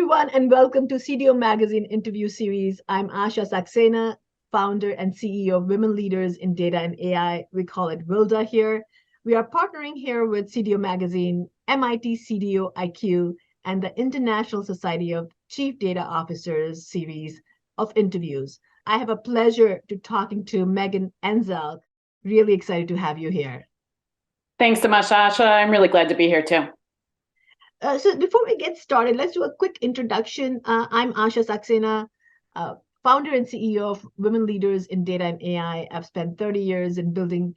everyone, and welcome to CDO Magazine interview series. I'm Asha Saxena, founder and CEO of Women Leaders in Data and AI. We call it WLDA here. We are partnering here with CDO Magazine, MIT CDO IQ, and the International Society of Chief Data Officers series of interviews. I have a pleasure to talking to Meghan Anzelc. Really excited to have you here. Thanks so much, Asha. I'm really glad to be here too. So before we get started, let's do a quick introduction. I'm Asha Saxena, founder and CEO of Women Leaders in Data and AI. I've spent 30 years in building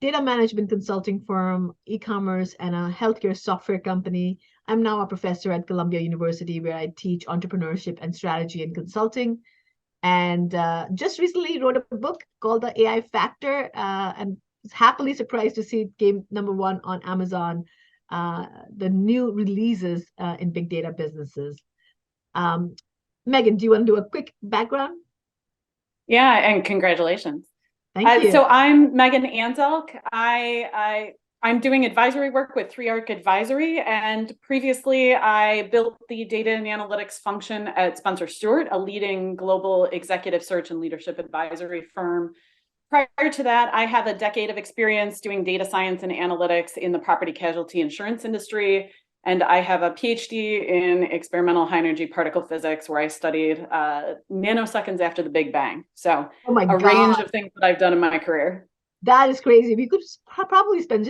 data management consulting firm, e-commerce, and a healthcare software company. I'm now a professor at Columbia University, where I teach entrepreneurship and strategy and consulting. And just recently wrote a book called The AI Factor, and was happily surprised to see it came #1 on Amazon. The new releases in big data businesses. Meghan, do you want to do a quick background? Yeah, and congratulations. Thank you. So I'm Meghan Anzelc. I'm doing advisory work with 3Arc Advisory, and previously I built the data and analytics function at Spencer Stuart, a leading global executive search and leadership advisory firm. Prior to that, I have a decade of experience doing data science and analytics in the property casualty insurance industry. And I have a PhD in experimental high energy particle physics, where I studied nanoseconds after the Big Bang. So range of things that I've done in my career. That is crazy. We could probably spend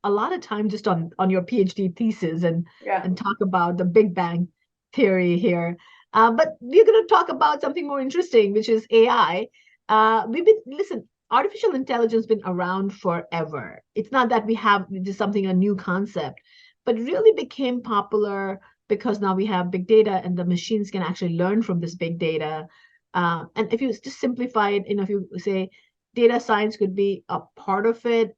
a lot of time just on your PhD thesis and talk about the Big Bang theory here. But we're going to talk about something more interesting, which is AI. Artificial intelligence has been around forever. It's not that we have just a new concept, but really became popular because now we have big data and the machines can actually learn from this big data. And if you just simplify it, if you say data science could be a part of it,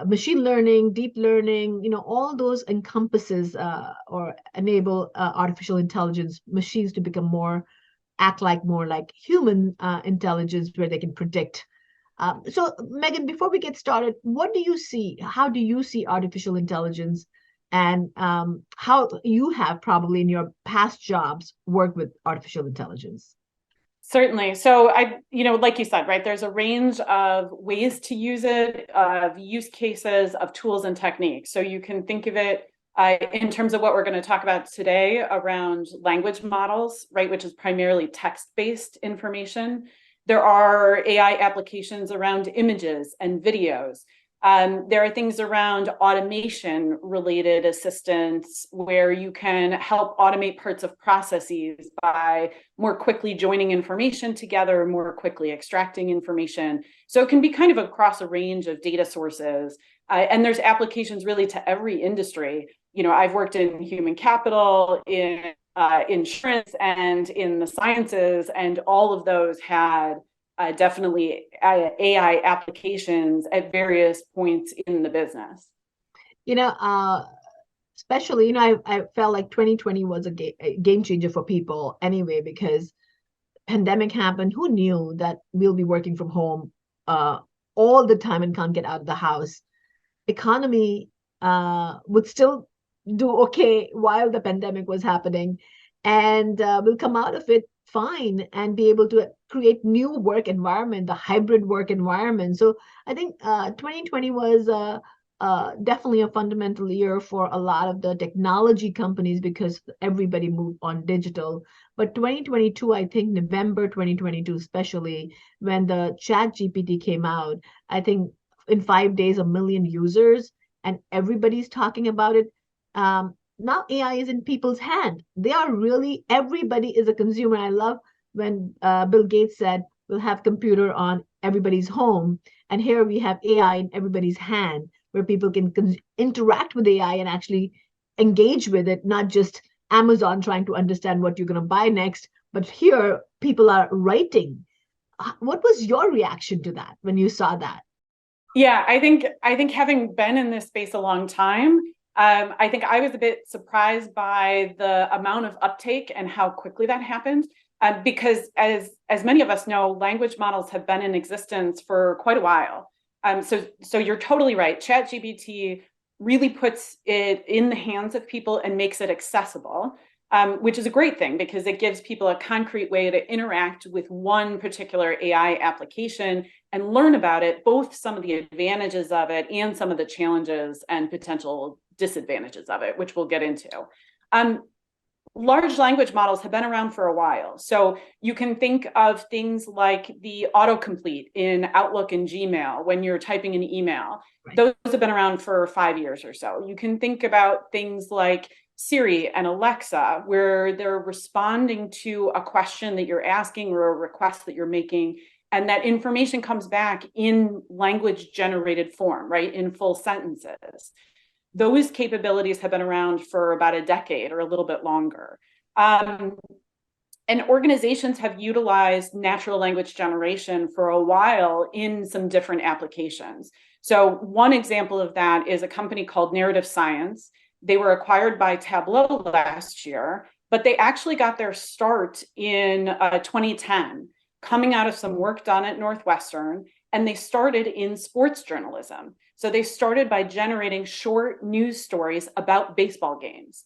machine learning, deep learning, all those encompasses or enable artificial intelligence machines to become act more like human intelligence, where they can predict. So Meghan, before we get started, what do you see? How do you see artificial intelligence, and how you have probably in your past jobs worked with artificial intelligence? Certainly. So like you said, right, there's a range of ways to use it, of use cases, of tools and techniques. So you can think of it in terms of what we're going to talk about today around language models, right, which is primarily text-based information. There are AI applications around images and videos. There are things around automation-related assistance, where you can help automate parts of processes by more quickly joining information together, more quickly extracting information. So it can be kind of across a range of data sources. And there's applications really to every industry. I've worked in human capital, in insurance, and in the sciences, and all of those had definitely AI applications at various points in the business. Especially, I felt like 2020 was a game changer for people anyway, because pandemic happened. Who knew that we'll be working from home all the time and can't get out of the house? Economy would still do okay while the pandemic was happening, and we'll come out of it fine and be able to create new work environment, the hybrid work environment. So I think 2020 was definitely a fundamental year for a lot of the technology companies, because everybody moved on digital. But 2022, I think November 2022, especially when the ChatGPT came out, I think in 5 days, 1 million users, and everybody's talking about it. Now AI is in people's hand. Everybody is a consumer. I love when Bill Gates said, we'll have computer on everybody's home. And here we have AI in everybody's hand, where people can interact with AI and actually engage with it, not just Amazon trying to understand what you're going to buy next, but here people are writing. What was your reaction to that when you saw that? Yeah, I think having been in this space a long time, I think I was a bit surprised by the amount of uptake and how quickly that happened. Because as many of us know, language models have been in existence for quite a while. So you're totally right. ChatGPT really puts it in the hands of people and makes it accessible. which is a great thing because it gives people a concrete way to interact with one particular AI application and learn about it, both some of the advantages of it and some of the challenges and potential disadvantages of it, which we'll get into. Large language models have been around for a while. So you can think of things like the autocomplete in Outlook and Gmail when you're typing an email. Right. Those have been around for 5 years or so. You can think about things like Siri and Alexa, where they're responding to a question that you're asking or a request that you're making, and that information comes back in language generated form, right, in full sentences. Those capabilities have been around for about a decade or a little bit longer. And organizations have utilized natural language generation for a while in some different applications. So one example of that is a company called Narrative Science. They were acquired by Tableau last year, but they actually got their start in 2010, coming out of some work done at Northwestern, and they started in sports journalism. So they started by generating short news stories about baseball games.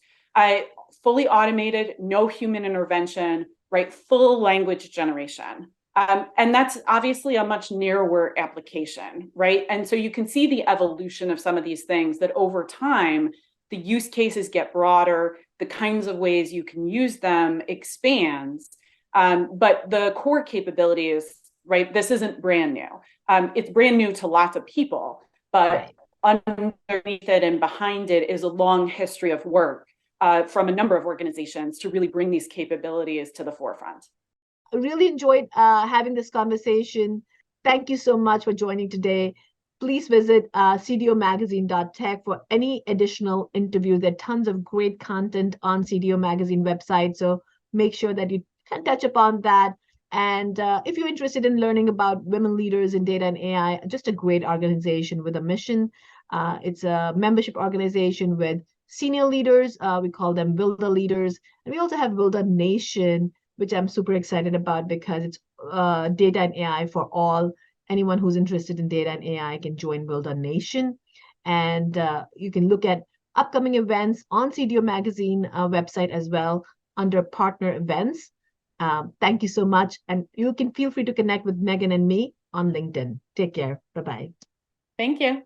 Fully automated, no human intervention, right? Full language generation. And that's obviously a much narrower application, right? And so you can see the evolution of some of these things that over time, the use cases get broader, the kinds of ways you can use them expands. But the core capability is, right, this isn't brand new. It's brand new to lots of people, but underneath it and behind it is a long history of work from a number of organizations to really bring these capabilities to the forefront. I really enjoyed having this conversation. Thank you so much for joining today. Please visit CDO Magazine.tech for any additional interviews. There are tons of great content on CDO Magazine website, so make sure that you can touch upon that. And if you're interested in learning about women leaders in data and AI, just a great organization with a mission. It's a membership organization with senior leaders. We call them WLDA leaders. And we also have WLDA Nation, which I'm super excited about because it's data and AI for all. Anyone who's interested in data and AI can join WLDA Nation. And you can look at upcoming events on CDO Magazine website as well under partner events. Thank you so much. And you can feel free to connect with Meghan and me on LinkedIn. Take care. Bye-bye. Thank you.